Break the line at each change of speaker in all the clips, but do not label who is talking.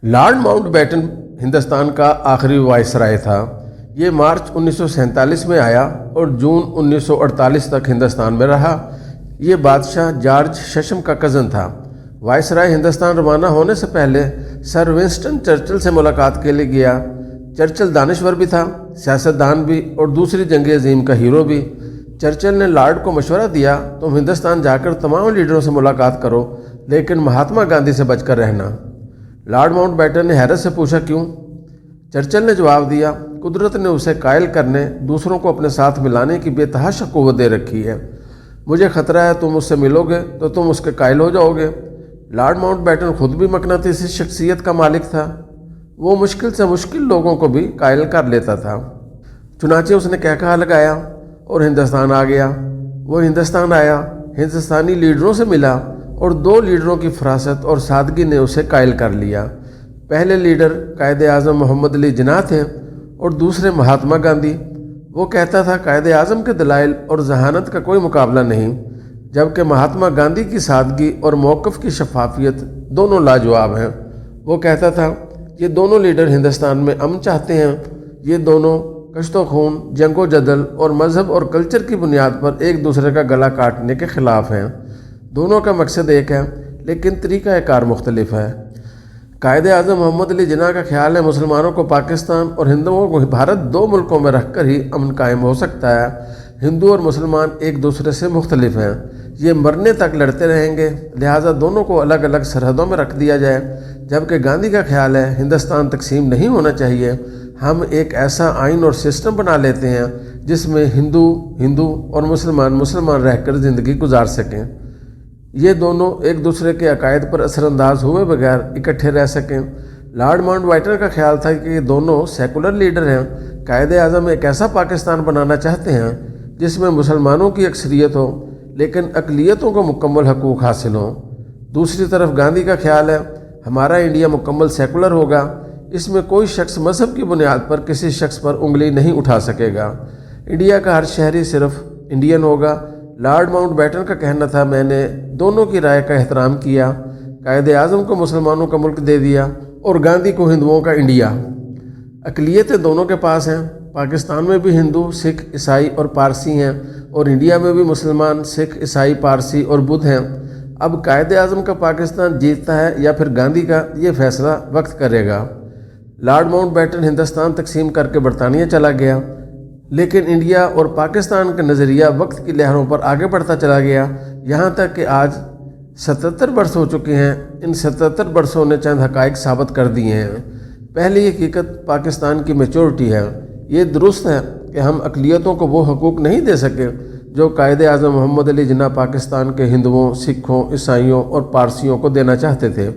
Lord mount baton Hindustan का आखिरी viceroy था। ये मार्च 1947 में आया और जून 1948 तक हिंदुस्तान में रहा। ये बादशाह जॉर्ज शशम का कज़न था। वाइसराय हिंदुस्तान रवाना होने से पहले सर विंस्टन चर्चिल से मुलाकात के लिए गया। चर्चिल दानिश्वर भी था, सियासतदान भी और दूसरी जंग अजीम का हीरो भी। चर्चिल ने लॉर्ड को मशवरा दिया, तुम हिंदुस्तान जाकर तमाम लीडरों से मुलाकात करो, लेकिन महात्मा गांधी से बचकर रहना। लॉर्ड माउंट बैटन ने हैरत से पूछा, क्यों? चर्चिल ने जवाब दिया, कुदरत ने उसे कायल करने, दूसरों को अपने साथ मिलाने की बेतहाशा क़ुव्वत दे रखी है। मुझे खतरा है तुम उससे मिलोगे तो तुम उसके कायल हो जाओगे। लॉर्ड माउंट बैटन खुद भी मकनातीसी शख्सियत का मालिक था। वो मुश्किल से मुश्किल लोगों को भी कायल कर लेता था। चुनाचे उसने कहकहा लगाया और हिंदुस्तान आ गया। वो हिंदुस्तान आया, हिंदुस्तानी लीडरों से मिला और दो लीडरों की फरासत और सादगी ने उसे कायल कर लिया। पहले लीडर कायदे आज़म मोहम्मद अली जिन्ना थे और दूसरे महात्मा गांधी। वो कहता था कायदे आज़म के दलाइल और जहानत का कोई मुकाबला नहीं, जबकि महात्मा गांधी की सादगी और मौक़िफ़ की शफाफियत दोनों लाजवाब हैं। वो कहता था ये दोनों लीडर हिंदुस्तान में अमन चाहते हैं। ये दोनों कश्तो खून, जंगो जदल और मज़हब और कल्चर की बुनियाद पर एक दूसरे का गला काटने के ख़िलाफ़ हैं। दोनों का मकसद एक है, लेकिन तरीक़ा-ए-कार मुख्तलिफ है। कायदे आज़म मोहम्मद अली जिन्ना का ख्याल है मुसलमानों को पाकिस्तान और हिंदुओं को भारत दो मुल्कों में रख कर ही अमन कायम हो सकता है। हिंदू और मुसलमान एक दूसरे से मुख्तलिफ हैं, ये मरने तक लड़ते रहेंगे, लिहाजा दोनों को अलग अलग सरहदों में रख दिया जाए। जबकि गांधी का ख्याल है हिंदुस्तान तकसीम नहीं होना चाहिए, हम एक ऐसा आइन और सिस्टम बना लेते हैं जिसमें हिंदू हिंदू और मुसलमान मुसलमान रहकर ज़िंदगी गुजार सकें। ये दोनों एक दूसरे के अकायद पर असरअंदाज हुए बगैर इकट्ठे रह सकें। लॉर्ड माउंट बैटन का ख्याल था कि ये दोनों सेकुलर लीडर हैं। कायदे आज़म एक ऐसा पाकिस्तान बनाना चाहते हैं जिसमें मुसलमानों की अक्सरियत हो, लेकिन अक़लियतों को मुकम्मल हकूक़ हासिल हों। दूसरी तरफ गांधी का ख्याल है हमारा इंडिया मुकम्मल सेकुलर होगा, इसमें कोई शख्स मज़हब की बुनियाद पर किसी शख्स पर उंगली नहीं उठा सकेगा। इंडिया का हर शहरी सिर्फ इंडियन होगा। लॉर्ड माउंट बैटन का कहना था, मैंने दोनों की राय का एहतराम किया, कायदे आज़म को मुसलमानों का मुल्क दे दिया और गांधी को हिंदुओं का इंडिया। अक़लियतें दोनों के पास हैं। पाकिस्तान में भी हिंदू, सिख, ईसाई और पारसी हैं और इंडिया में भी मुसलमान, सिख, ईसाई, पारसी और बुद्ध हैं। अब कायदे आज़म का पाकिस्तान जीतता है या फिर गांधी का, ये फैसला वक्त करेगा। लॉर्ड माउंट बैटन हिंदुस्तान तकसीम करके बरतानिया चला गया, लेकिन इंडिया और पाकिस्तान का नज़रिया वक्त की लहरों पर आगे बढ़ता चला गया, यहाँ तक कि आज 77 बरस हो चुके हैं। इन 77 बरसों ने चंद हक़ाइक़ साबित कर दिए हैं। पहली हकीकत पाकिस्तान की मैच्योरिटी है। ये दुरुस्त है कि हम अक़लियतों को वो हकूक़ नहीं दे सके जो कायदे आज़म मोहम्मद अली जिन्ना पाकिस्तान के हिंदुओं, सिखों, ईसाइयों और पारसियों को देना चाहते थे।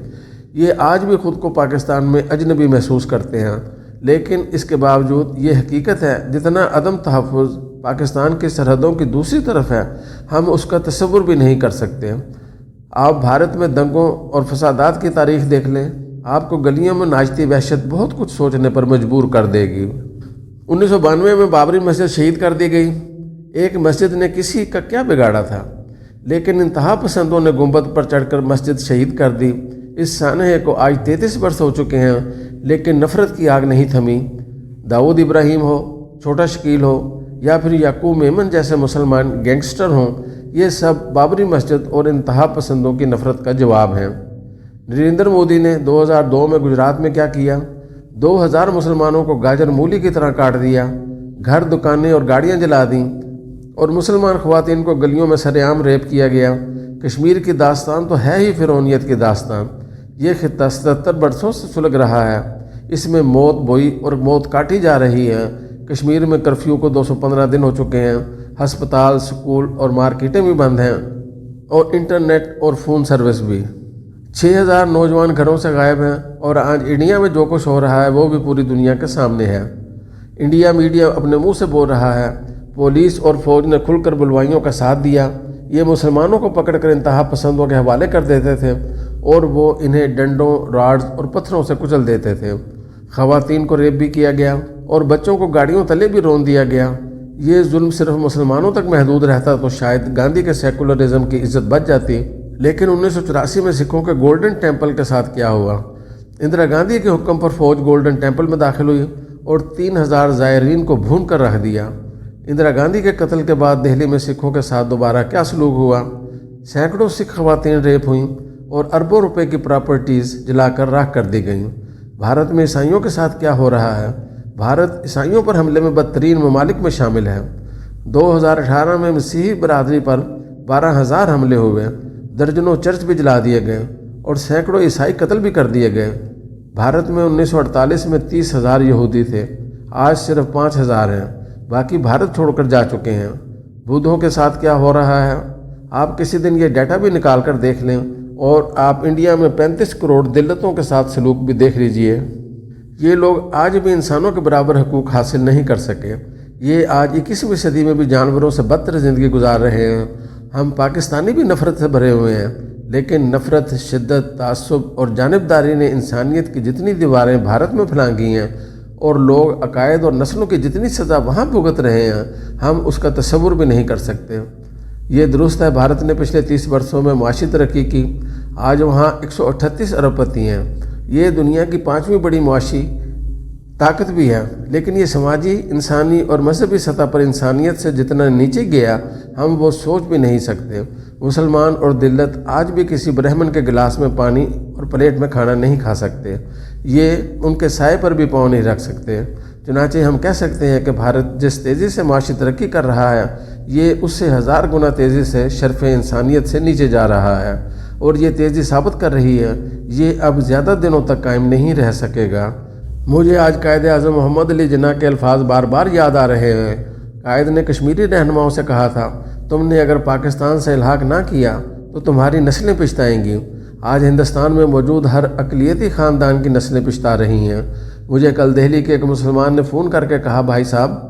ये आज भी ख़ुद को पाकिस्तान में अजनबी महसूस करते हैं, लेकिन इसके बावजूद ये हकीकत है जितना अदम तहफ़्फ़ुज़ पाकिस्तान की सरहदों की दूसरी तरफ है, हम उसका तसव्वुर भी नहीं कर सकते। आप भारत में दंगों और फसादात की तारीख़ देख लें, आपको गलियों में नाचती वहशत बहुत कुछ सोचने पर मजबूर कर देगी। 1992 में बाबरी मस्जिद शहीद कर दी गई। एक मस्जिद ने किसी का क्या बिगाड़ा था, लेकिन इंतहा पसंदों ने गुंबद पर चढ़कर मस्जिद शहीद कर दी। इस सानहे को आज 33 वर्ष हो चुके हैं, लेकिन नफ़रत की आग नहीं थमी। दाऊद इब्राहिम हो, छोटा शकील हो या फिर याकूब मेमन जैसे मुसलमान गैंगस्टर हों, ये सब बाबरी मस्जिद और इंतहा पसंदों की नफ़रत का जवाब हैं। नरेंद्र मोदी ने 2002 में गुजरात में क्या किया? 2000 मुसलमानों को गाजर मूली की तरह काट दिया, घर, दुकानें और गाड़ियाँ जला दी और मुसलमान ख़वातीन को गलियों में सरेआम रेप किया गया। कश्मीर की दास्तान तो है ही फ़िरौनियत की दास्तान। ये खित्ता 77 बरसों से सुलग रहा है। इसमें मौत बोई और मौत काटी जा रही है। कश्मीर में कर्फ्यू को 215 दिन हो चुके हैं। हस्पताल, स्कूल और मार्केटें भी बंद हैं और इंटरनेट और फ़ोन सर्विस भी। 6000 नौजवान घरों से गायब हैं और आज इंडिया में जो कुछ हो रहा है वो भी पूरी दुनिया के सामने है। इंडिया मीडिया अपने मुंह से बोल रहा है, पुलिस और फौज ने खुलकर बुलवाइयों का साथ दिया। ये मुसलमानों को पकड़कर इंतहा पसंदों के हवाले कर देते थे और वो इन्हें डंडों, राड्स और पत्थरों से कुचल देते थे। ख़वातीन को रेप भी किया गया और बच्चों को गाड़ियों तले भी रोन दिया गया। ये जुल्म सिर्फ मुसलमानों तक महदूद रहता तो शायद गांधी के सेकुलरिज्म की इज्जत बच जाती। लेकिन 1984 में सिखों के गोल्डन टेम्पल के साथ क्या हुआ? इंदिरा गांधी के हुक्म पर फौज गोल्डन टेम्पल में दाखिल हुई और 3000 ज़ायरीन को भून कर रख दिया। इंदिरा गांधी के कत्ल के बाद दिल्ली में सिखों के साथ दोबारा क्या सलूक हुआ? सैकड़ों सिख ख़वातीन रेप हुईं और अरबों रुपए की प्रॉपर्टीज़ जलाकर राख कर दी गईं। भारत में ईसाइयों के साथ क्या हो रहा है? भारत ईसाइयों पर हमले में बदतरीन ममालिक में शामिल है। 2018 में मसीही बरादरी पर 12,000 हमले हुए, दर्जनों चर्च भी जला दिए गए और सैकड़ों ईसाई कत्ल भी कर दिए गए। भारत में 1948 में 30,000 यहूदी थे, आज सिर्फ 5,000 हैं, बाकी भारत छोड़कर जा चुके हैं। बुद्धों के साथ क्या हो रहा है? आप किसी दिन ये डाटा भी निकाल कर देख लें और आप इंडिया में 35 करोड़ दिल्लतों के साथ सलूक भी देख लीजिए। ये लोग आज भी इंसानों के बराबर हकूक़ हासिल नहीं कर सके। ये आज 21वीं सदी में भी जानवरों से बदतर ज़िंदगी गुजार रहे हैं। हम पाकिस्तानी भी नफ़रत से भरे हुए हैं, लेकिन नफ़रत, शिद्दत, तासुब और जानिबदारी ने इंसानियत की जितनी दीवारें भारत में फैलाई हैं और लोग, अकायद और नस्लों की जितनी सज़ा वहाँ भुगत रहे हैं, हम उसका तसव्वुर भी नहीं कर सकते। ये दुरुस्त है, भारत ने पिछले 30 वर्षों में माशी तरक्की की। आज वहाँ 138 अरबपति हैं। ये दुनिया की 5वीं बड़ी माशी ताकत भी है, लेकिन ये समाजी, इंसानी और मजहबी सतह पर इंसानियत से जितना नीचे गया, हम वो सोच भी नहीं सकते। मुसलमान और दिल्लत आज भी किसी ब्राह्मण के गिलास में पानी और प्लेट में खाना नहीं खा सकते। ये उनके साए पर भी पाँव नहीं रख सकते। चुनांचे हम कह सकते हैं कि भारत जिस तेज़ी से माशी तरक्की कर रहा है, ये उससे 1000 गुना तेज़ी से शर्फ़ इंसानियत से नीचे जा रहा है। और ये तेज़ी साबित कर रही है, ये अब ज़्यादा दिनों तक कायम नहीं रह सकेगा। मुझे आज कायद आज़म मोहम्मद अली जिन्ना के अल्फाज बार बार याद आ रहे हैं। कायद ने कश्मीरी रहनुमाओं से कहा था, तुमने अगर पाकिस्तान से इल्हाक ना किया तो तुम्हारी नस्लें पछताएंगी। आज हिंदुस्तान में मौजूद हर अक़लियती ख़ानदान की नस्लें पछता रही हैं। मुझे कल दिल्ली के एक मुसलमान ने फ़ोन करके कहा, भाई साहब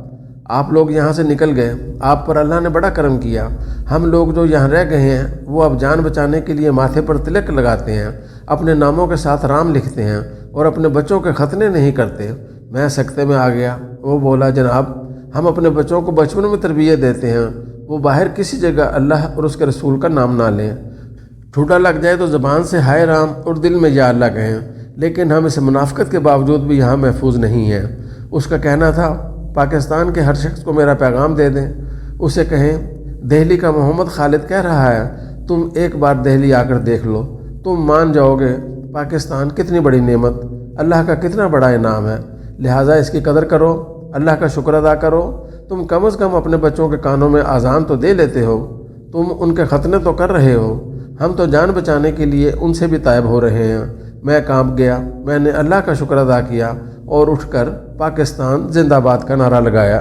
आप लोग यहाँ से निकल गए, आप पर अल्लाह ने बड़ा करम किया। हम लोग जो यहाँ रह गए हैं वो अब जान बचाने के लिए माथे पर तिलक लगाते हैं, अपने नामों के साथ राम लिखते हैं और अपने बच्चों के खतने नहीं करते। मैं सख्ते में आ गया। वो बोला, जनाब हम अपने बच्चों को बचपन में तरबियत देते हैं, वो बाहर किसी जगह अल्लाह और उसके रसूल का नाम ना लें। ठूठा लग जाए तो ज़बान से हाय राम और दिल में या अल्लाह कहें, लेकिन हम इस मुनाफ़िकत के बावजूद भी यहाँ महफूज नहीं हैं। उसका कहना था, पाकिस्तान के हर शख्स को मेरा पैगाम दे दें। उसे कहें, दिल्ली का मोहम्मद खालिद कह रहा है, तुम एक बार दिल्ली आकर देख लो, तुम मान जाओगे पाकिस्तान कितनी बड़ी नेमत, अल्लाह का कितना बड़ा इनाम है। लिहाजा इसकी कदर करो, अल्लाह का शुक्र अदा करो। तुम कम अज़ कम अपने बच्चों के कानों में आज़ान तो दे लेते हो, तुम उनके खतने तो कर रहे हो। हम तो जान बचाने के लिए उनसे भी तायब हो रहे हैं। मैं कांप गया, मैंने अल्लाह का शुक्र अदा किया और उठकर पाकिस्तान जिंदाबाद का नारा लगाया।